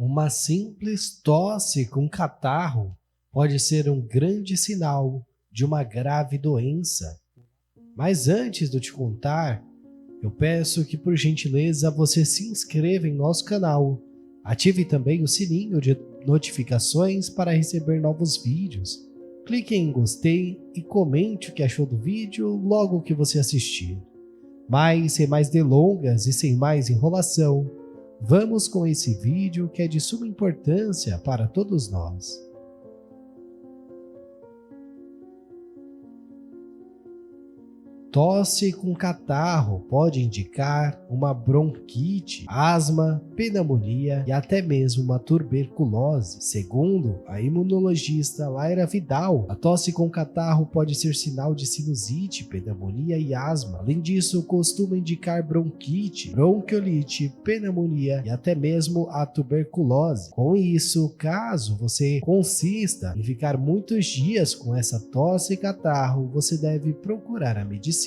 Uma simples tosse com catarro pode ser um grande sinal de uma grave doença. Mas antes de eu te contar, eu peço que por gentileza você se inscreva em nosso canal. Ative também o sininho de notificações para receber novos vídeos. Clique em gostei e comente o que achou do vídeo logo que você assistir. Mas sem mais delongas e sem mais enrolação, vamos com esse vídeo que é de suma importância para todos nós. Tosse com catarro pode indicar uma bronquite, asma, pneumonia e até mesmo uma tuberculose. Segundo a imunologista Laira Vidal, a tosse com catarro pode ser sinal de sinusite, pneumonia e asma. Além disso, costuma indicar bronquite, bronquiolite, pneumonia e até mesmo a tuberculose. Com isso, caso você consista em ficar muitos dias com essa tosse e catarro, você deve procurar a medicina.